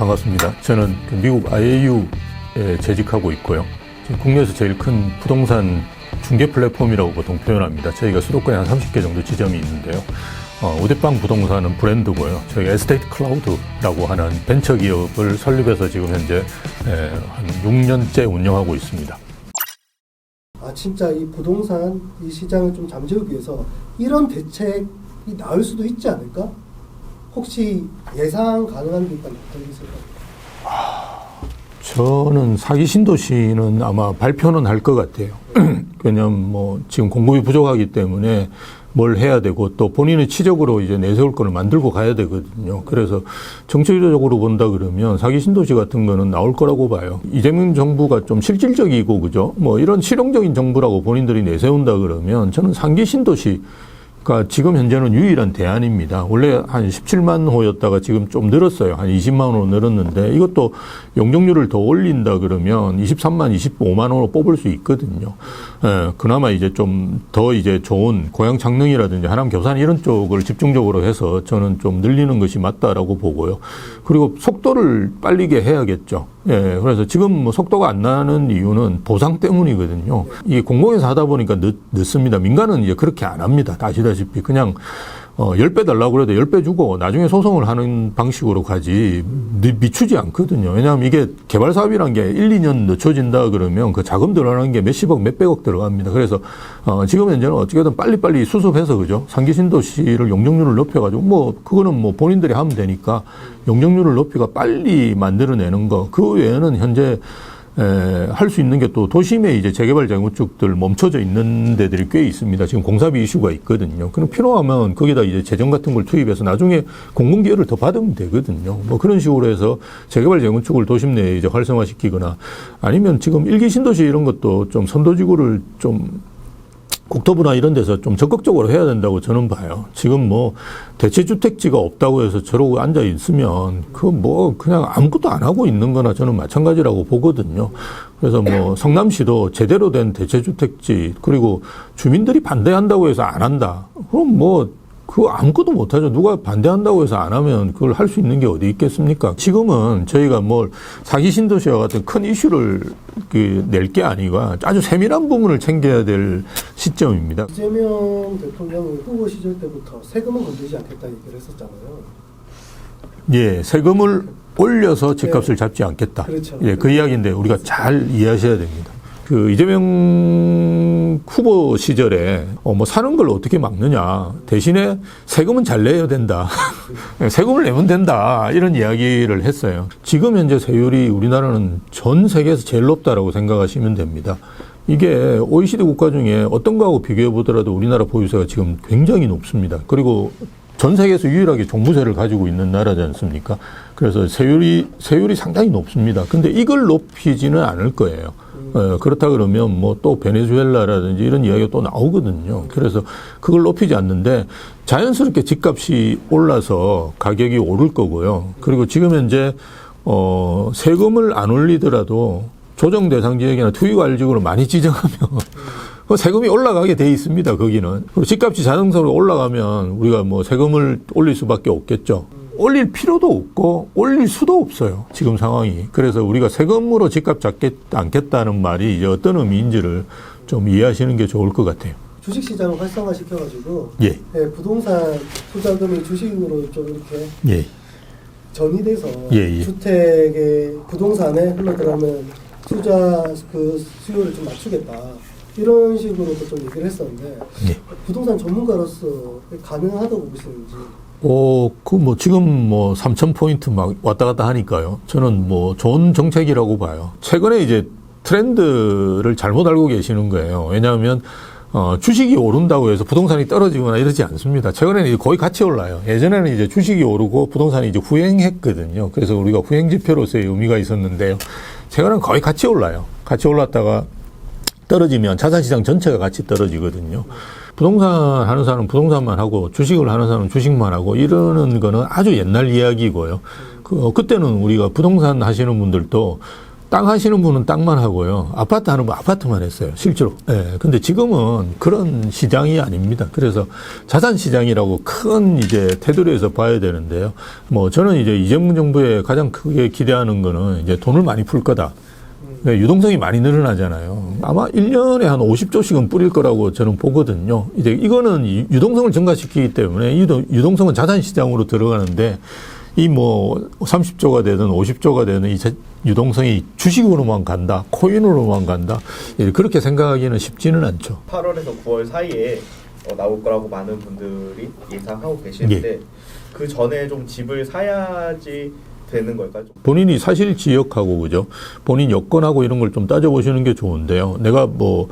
반갑습니다. 저는 미국 IAU에 재직하고 있고요. 지금 국내에서 제일 큰 부동산 중개 플랫폼이라고 보통 표현합니다. 저희가 수도권에 한 30개 정도 지점이 있는데요. 우대빵 부동산은 브랜드고요. 저희가 에스테이트 클라우드라고 하는 벤처 기업을 설립해서 지금 현재 한 6년째 운영하고 있습니다. 진짜 이 부동산 이 시장을 좀 잠재우기 위해서 이런 대책이 나올 수도 있지 않을까? 혹시 예상 가능한 게 있다면 어떤 게 있을까요? 저는 사기 신도시는 아마 발표는 할 것 같아요. 왜냐면 지금 공급이 부족하기 때문에 뭘 해야 되고 또 본인의 치적으로 이제 내세울 거를 만들고 가야 되거든요. 그래서 정책적으로 본다 그러면 사기 신도시 같은 거는 나올 거라고 봐요. 이재명 정부가 좀 실질적이고 그죠? 이런 실용적인 정부라고 본인들이 내세운다 그러면 저는 상기 신도시 그러니까 지금 현재는 유일한 대안입니다. 원래 한 17만 호였다가 지금 좀 늘었어요. 한 20만 호로 늘었는데 이것도 용적률을 더 올린다 그러면 23만, 25만 호로 뽑을 수 있거든요. 그나마 이제 좀 더 이제 좋은 고양 창릉이라든지 하남 교산 이런 쪽을 집중적으로 해서 저는 좀 늘리는 것이 맞다라고 보고요. 그리고 속도를 빠르게 해야겠죠. 그래서 지금 속도가 안 나는 이유는 보상 때문이거든요. 이게 공공에서 하다 보니까 늦습니다. 민간은 이제 그렇게 안 합니다. 아시다시피 그냥 10배 달라고 그래도 10배 주고 나중에 소송을 하는 방식으로 가지 미추지 않거든요. 왜냐하면 이게 개발 사업이란 게 1, 2년 늦춰진다 그러면 그 자금 들어가는 게 몇십억, 몇백억 들어갑니다. 그래서 지금 현재는 어떻게든 빨리빨리 수습해서 그죠? 상기 신도시를 용적률을 높여가지고 그거는 본인들이 하면 되니까 용적률을 높이가 빨리 만들어내는 거. 그 외에는 현재 할 수 있는 게 또 도심에 이제 재개발 재건축들 멈춰져 있는 데들이 꽤 있습니다. 지금 공사비 이슈가 있거든요. 그럼 필요하면 거기다 이제 재정 같은 걸 투입해서 나중에 공공 기여를 더 받으면 되거든요. 그런 식으로 해서 재개발 재건축을 도심 내에 이제 활성화시키거나 아니면 지금 일기 신도시 이런 것도 좀 선도지구를 좀 국토부나 이런 데서 좀 적극적으로 해야 된다고 저는 봐요. 지금 대체주택지가 없다고 해서 저러고 앉아 있으면 그냥 아무것도 안 하고 있는 거나 저는 마찬가지라고 보거든요. 그래서 성남시도 제대로 된 대체주택지 그리고 주민들이 반대한다고 해서 안 한다. 그럼 그거 아무것도 못하죠. 누가 반대한다고 해서 안 하면 그걸 할 수 있는 게 어디 있겠습니까? 지금은 저희가 사기 신도시와 같은 큰 이슈를 낼 게 아니고 아주 세밀한 부분을 챙겨야 될 시점입니다. 이재명 대통령이 후보 시절 때부터 세금은 건들지 않겠다 얘기를 했었잖아요. 예, 세금을 올려서 집값을 잡지 않겠다. 그렇죠. 예, 그 이야기인데 우리가 잘 이해하셔야 됩니다. 이재명 후보 시절에 사는 걸 어떻게 막느냐. 대신에 세금은 잘 내야 된다. 세금을 내면 된다. 이런 이야기를 했어요. 지금 현재 세율이 우리나라는 전 세계에서 제일 높다라고 생각하시면 됩니다. 이게 OECD 국가 중에 어떤 거하고 비교해 보더라도 우리나라 보유세가 지금 굉장히 높습니다. 그리고 전 세계에서 유일하게 종부세를 가지고 있는 나라지 않습니까? 그래서 세율이 상당히 높습니다. 근데 이걸 높이지는 않을 거예요. 그렇다 그러면 또 베네수엘라라든지 이런 이야기가 또 나오거든요. 그래서 그걸 높이지 않는데 자연스럽게 집값이 올라서 가격이 오를 거고요. 그리고 지금 현재 세금을 안 올리더라도 조정 대상 지역이나 투기과열지구로 많이 지정하면 세금이 올라가게 돼 있습니다. 거기는. 그리고 집값이 자동차로 올라가면 우리가 세금을 올릴 수밖에 없겠죠. 올릴 필요도 없고 올릴 수도 없어요. 지금 상황이. 그래서 우리가 세금으로 집값 잡지 않겠다는 말이 이제 어떤 의미인지를 좀 이해하시는 게 좋을 것 같아요. 주식시장을 활성화시켜가지고 예. 부동산 투자금이 주식으로 좀 이렇게 전이돼서 주택의 부동산에 흘러들어가는 투자 수요를 좀 맞추겠다. 이런 식으로도 좀 얘기를 했었는데 부동산 전문가로서 가능하다고 보시는지. 지금 3,000포인트 막 왔다 갔다 하니까요. 저는 좋은 정책이라고 봐요. 최근에 이제 트렌드를 잘못 알고 계시는 거예요. 왜냐하면, 주식이 오른다고 해서 부동산이 떨어지거나 이러지 않습니다. 최근에는 이제 거의 같이 올라요. 예전에는 이제 주식이 오르고 부동산이 이제 후행했거든요. 그래서 우리가 후행지표로서의 의미가 있었는데요. 최근에는 거의 같이 올라요. 같이 올랐다가 떨어지면 자산시장 전체가 같이 떨어지거든요. 부동산 하는 사람은 부동산만 하고 주식을 하는 사람은 주식만 하고 이러는 거는 아주 옛날 이야기고요. 그때는 우리가 부동산 하시는 분들도 땅 하시는 분은 땅만 하고요. 아파트 하는 분 아파트만 했어요. 실제로. 예. 근데 지금은 그런 시장이 아닙니다. 그래서 자산 시장이라고 큰 이제 테두리에서 봐야 되는데요. 뭐 저는 이제 이재명 정부에 가장 크게 기대하는 거는 이제 돈을 많이 풀 거다. 유동성이 많이 늘어나잖아요. 아마 1년에 한 50조씩은 뿌릴 거라고 저는 보거든요. 이제 이거는 유동성을 증가시키기 때문에 유동성은 자산 시장으로 들어가는데 이 뭐 30조가 되든 50조가 되는 이 유동성이 주식으로만 간다, 코인으로만 간다, 그렇게 생각하기는 쉽지는 않죠. 8월에서 9월 사이에 나올 거라고 많은 분들이 예상하고 계시는데 예. 그 전에 좀 집을 사야지 되는 걸까요? 본인이 사실 지역하고 그죠? 본인 여건하고 이런 걸 좀 따져보시는 게 좋은데요. 내가 뭐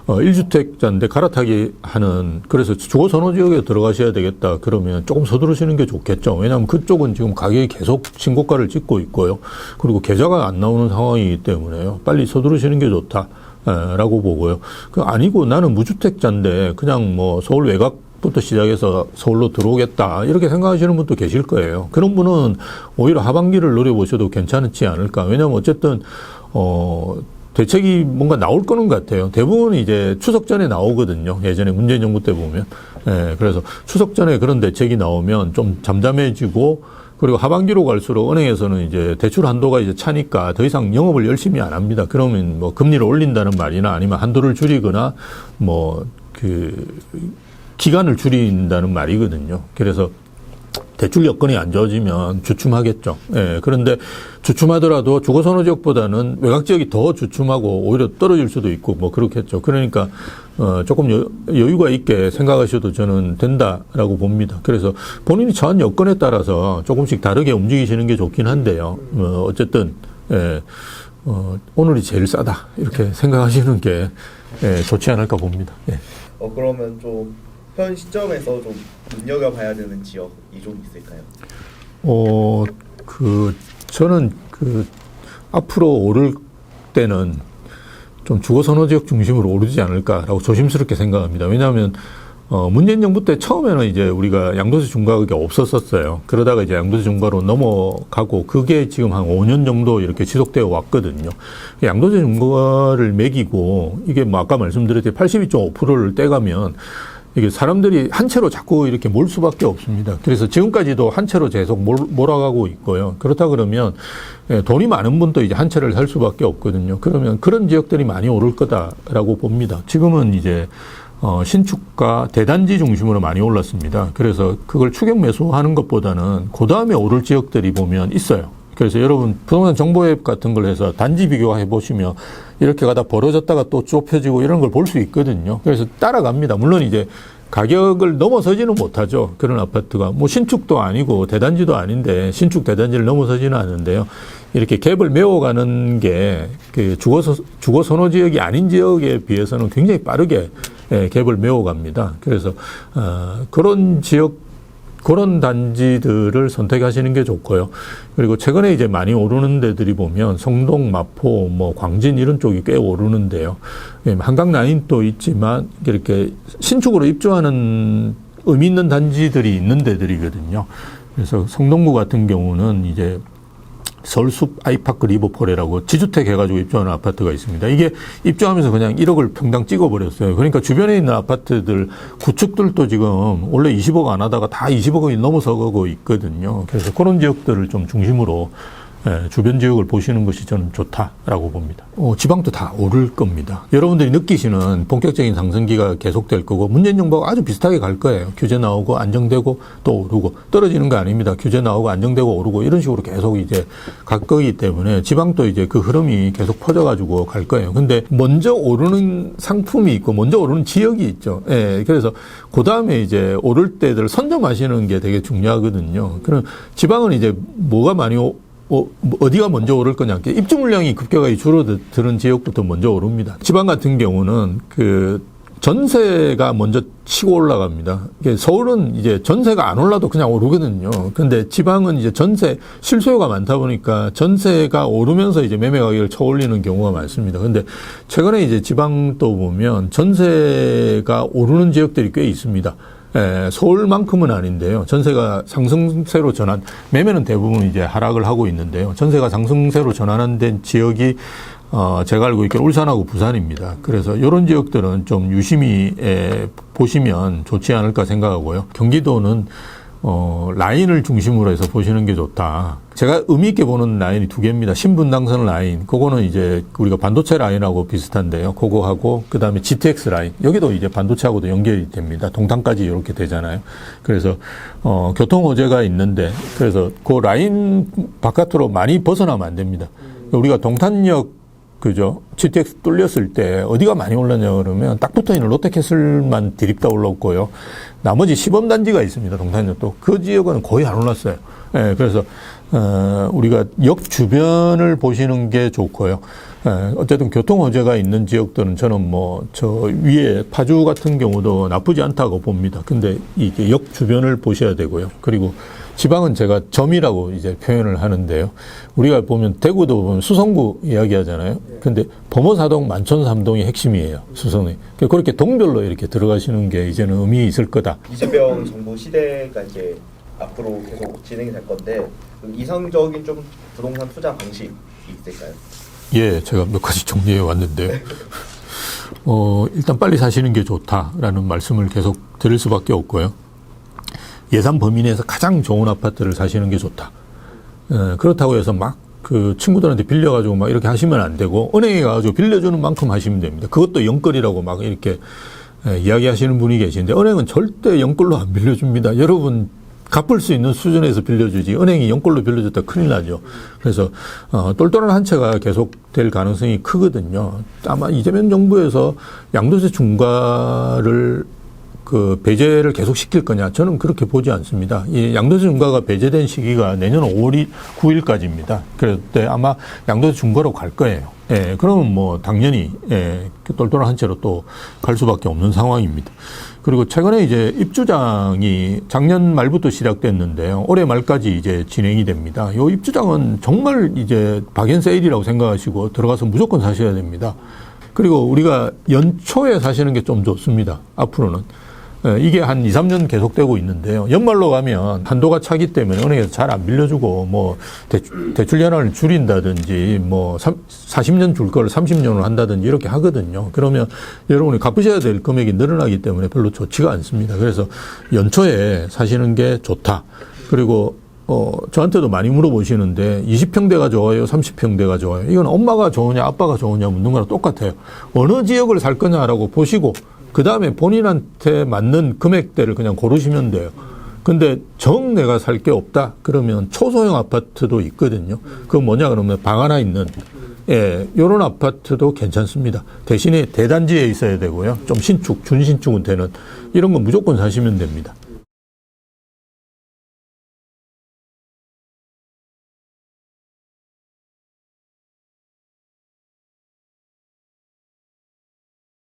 1주택자인데 갈아타기 하는, 그래서 주거선호 지역에 들어가셔야 되겠다 그러면 조금 서두르시는 게 좋겠죠. 왜냐하면 그쪽은 지금 가격이 계속 신고가를 찍고 있고요. 그리고 계좌가 안 나오는 상황이기 때문에요. 빨리 서두르시는 게 좋다. 라고 보고요. 아니고 나는 무주택자인데 그냥 뭐 서울 외곽부터 시작해서 서울로 들어오겠다 이렇게 생각하시는 분도 계실 거예요. 그런 분은 오히려 하반기를 노려보셔도 괜찮지 않을까. 왜냐하면 어쨌든 대책이 뭔가 나올 거는 것 같아요. 대부분 이제 추석 전에 나오거든요. 예전에 문재인 정부 때 보면. 예, 그래서 추석 전에 그런 대책이 나오면 좀 잠잠해지고, 그리고 하반기로 갈수록 은행에서는 이제 대출 한도가 이제 차니까 더 이상 영업을 열심히 안 합니다. 그러면 뭐 금리를 올린다는 말이나 아니면 한도를 줄이거나 뭐 기간을 줄인다는 말이거든요. 그래서 대출 여건이 안 좋아지면 주춤하겠죠. 예, 그런데 주춤하더라도 주거선호 지역보다는 외곽 지역이 더 주춤하고 오히려 떨어질 수도 있고 뭐 그렇겠죠. 그러니까 조금 여유가 있게 생각하셔도 저는 된다라고 봅니다. 그래서 본인이 처한 여건에 따라서 조금씩 다르게 움직이시는 게 좋긴 한데요. 어쨌든 오늘이 제일 싸다 이렇게 생각하시는 게 좋지 않을까 봅니다. 예. 그러면 좀 현 시점에서 좀 눈여겨봐야 되는 지역이 좀 있을까요? 저는 앞으로 오를 때는 좀 주거선호 지역 중심으로 오르지 않을까라고 조심스럽게 생각합니다. 왜냐하면 문재인 정부 때 처음에는 이제 우리가 양도세 중과가 없었었어요. 그러다가 이제 양도세 중과로 넘어가고 그게 지금 한 5년 정도 이렇게 지속되어 왔거든요. 양도세 중과를 매기고 이게 뭐 아까 말씀드렸듯이 82.5%를 떼가면 이게 사람들이 한 채로 자꾸 이렇게 몰 수밖에 없습니다. 그래서 지금까지도 한 채로 계속 몰아가고 있고요. 그렇다 그러면 돈이 많은 분도 이제 한 채를 살 수밖에 없거든요. 그러면 그런 지역들이 많이 오를 거다라고 봅니다. 지금은 이제 신축과 대단지 중심으로 많이 올랐습니다. 그래서 그걸 추격 매수하는 것보다는 그 다음에 오를 지역들이 보면 있어요. 그래서 여러분 부동산 정보앱 같은 걸 해서 단지 비교해 보시면 이렇게 가다 벌어졌다가 또 좁혀지고 이런 걸 볼 수 있거든요. 그래서 따라갑니다. 물론 이제 가격을 넘어서지는 못하죠. 그런 아파트가 뭐 신축도 아니고 대단지도 아닌데 신축 대단지를 넘어서지는 않는데요. 이렇게 갭을 메워가는 게 그 주거 선호 지역이 아닌 지역에 비해서는 굉장히 빠르게 갭을 메워갑니다. 그래서 그런 지역 그런 단지들을 선택하시는 게 좋고요. 그리고 최근에 이제 많이 오르는 데들이 보면 성동, 마포, 뭐 광진 이런 쪽이 꽤 오르는데요. 한강 라인도 있지만 이렇게 신축으로 입주하는 의미 있는 단지들이 있는 데들이거든요. 그래서 성동구 같은 경우는 이제 서울숲 아이파크 리버포레라고 지주택 해가지고 입주하는 아파트가 있습니다. 이게 입주하면서 그냥 1억을 평당 찍어버렸어요. 그러니까 주변에 있는 아파트들, 구축들도 지금 원래 20억 안 하다가 다 20억이 넘어서고 있거든요. 그래서 그런 지역들을 좀 중심으로 주변 지역을 보시는 것이 저는 좋다라고 봅니다. 지방도 다 오를 겁니다. 여러분들이 느끼시는 본격적인 상승기가 계속될 거고 문재인 정부가 아주 비슷하게 갈 거예요. 규제 나오고 안정되고 또 오르고 떨어지는 거 아닙니다. 규제 나오고 안정되고 오르고 이런 식으로 계속 이제 갈 거기 때문에 지방도 이제 그 흐름이 계속 퍼져가지고 갈 거예요. 근데 먼저 오르는 상품이 있고 먼저 오르는 지역이 있죠. 그래서 그 다음에 이제 오를 때들 선점하시는 게 되게 중요하거든요. 그럼 지방은 이제 뭐가 많이 어디가 먼저 오를 거냐. 입주 물량이 급격하게 줄어드는 지역부터 먼저 오릅니다. 지방 같은 경우는 전세가 먼저 치고 올라갑니다. 서울은 이제 전세가 안 올라도 그냥 오르거든요. 근데 지방은 이제 실소유가 많다 보니까 전세가 오르면서 이제 매매 가격을 쳐올리는 경우가 많습니다. 근데 최근에 이제 지방도 보면 전세가 오르는 지역들이 꽤 있습니다. 서울만큼은 아닌데요. 전세가 상승세로 전환, 매매는 대부분 이제 하락을 하고 있는데요. 전세가 상승세로 전환된 지역이 제가 알고 있기로 울산하고 부산입니다. 그래서 이런 지역들은 좀 유심히 보시면 좋지 않을까 생각하고요. 경기도는 라인을 중심으로 해서 보시는 게 좋다. 제가 의미 있게 보는 라인이 두 개입니다. 신분당선 라인, 그거는 이제 우리가 반도체 라인하고 비슷한데요. 그거하고 그다음에 GTX 라인, 여기도 이제 반도체하고도 연결이 됩니다. 동탄까지 이렇게 되잖아요. 그래서 교통 호재가 있는데, 그래서 그 라인 바깥으로 많이 벗어나면 안 됩니다. 우리가 동탄역 그죠? GTX 뚫렸을 때 어디가 많이 올랐냐 그러면 딱 붙어 있는 롯데캐슬만 디립다 올랐고요. 나머지 시범단지가 있습니다. 동탄역도. 그 지역은 거의 안 올랐어요. 예, 그래서 우리가 역 주변을 보시는 게 좋고요. 어쨌든 교통 호재가 있는 지역들은 저는 뭐 저 위에 파주 같은 경우도 나쁘지 않다고 봅니다. 근데 이게 역 주변을 보셔야 되고요. 그리고 지방은 제가 점이라고 이제 표현을 하는데요. 우리가 보면 대구도 보면 수성구 이야기하잖아요. 근데 범어사동, 만촌삼동이 핵심이에요. 수성이. 그렇게 동별로 이렇게 들어가시는 게 이제는 의미 있을 거다. 이재명 정부 시대가 이제 앞으로 계속 진행이 될 건데 이상적인 좀 부동산 투자 방식이 있을까요? 예, 제가 몇 가지 정리해 왔는데요. 일단 빨리 사시는 게 좋다라는 말씀을 계속 드릴 수밖에 없고요. 예산 범위 내에서 가장 좋은 아파트를 사시는 게 좋다. 그렇다고 해서 막 그 친구들한테 빌려가지고 막 이렇게 하시면 안 되고, 은행에 가가지고 빌려주는 만큼 하시면 됩니다. 그것도 영끌이라고 막 이렇게 이야기하시는 분이 계신데, 은행은 절대 영끌로 안 빌려줍니다. 여러분 갚을 수 있는 수준에서 빌려주지, 은행이 영끌로 빌려줬다 큰일 나죠. 그래서 똘똘한 한 채가 계속 될 가능성이 크거든요. 아마 이재명 정부에서 양도세 중과를 그 배제를 계속 시킬 거냐? 저는 그렇게 보지 않습니다. 이 양도세 중과가 배제된 시기가 내년 5월 9일까지입니다. 그때 아마 양도세 중과로 갈 거예요. 예, 그러면 뭐 당연히 똘똘한 한 채로 또 갈 수밖에 없는 상황입니다. 그리고 최근에 이제 입주장이 작년 말부터 시작됐는데요. 올해 말까지 이제 진행이 됩니다. 이 입주장은 정말 이제 박앤세일이라고 생각하시고 들어가서 무조건 사셔야 됩니다. 그리고 우리가 연초에 사시는 게 좀 좋습니다. 앞으로는. 이게 한 2, 3년 계속되고 있는데요. 연말로 가면 한도가 차기 때문에 은행에서 잘 안 빌려주고, 뭐, 대출 연한을 줄인다든지, 뭐, 40년 줄 걸 30년으로 한다든지 이렇게 하거든요. 그러면 여러분이 갚으셔야 될 금액이 늘어나기 때문에 별로 좋지가 않습니다. 그래서 연초에 사시는 게 좋다. 그리고 저한테도 많이 물어보시는데 20평대가 좋아요? 30평대가 좋아요? 이건 엄마가 좋으냐 아빠가 좋으냐 묻는 거랑 똑같아요. 어느 지역을 살 거냐라고 보시고 그 다음에 본인한테 맞는 금액대를 그냥 고르시면 돼요. 근데 정 내가 살 게 없다? 그러면 초소형 아파트도 있거든요. 그건 뭐냐 그러면 방 하나 있는 요런 아파트도 괜찮습니다. 대신에 대단지에 있어야 되고요. 좀 신축, 준신축은 되는 이런 건 무조건 사시면 됩니다.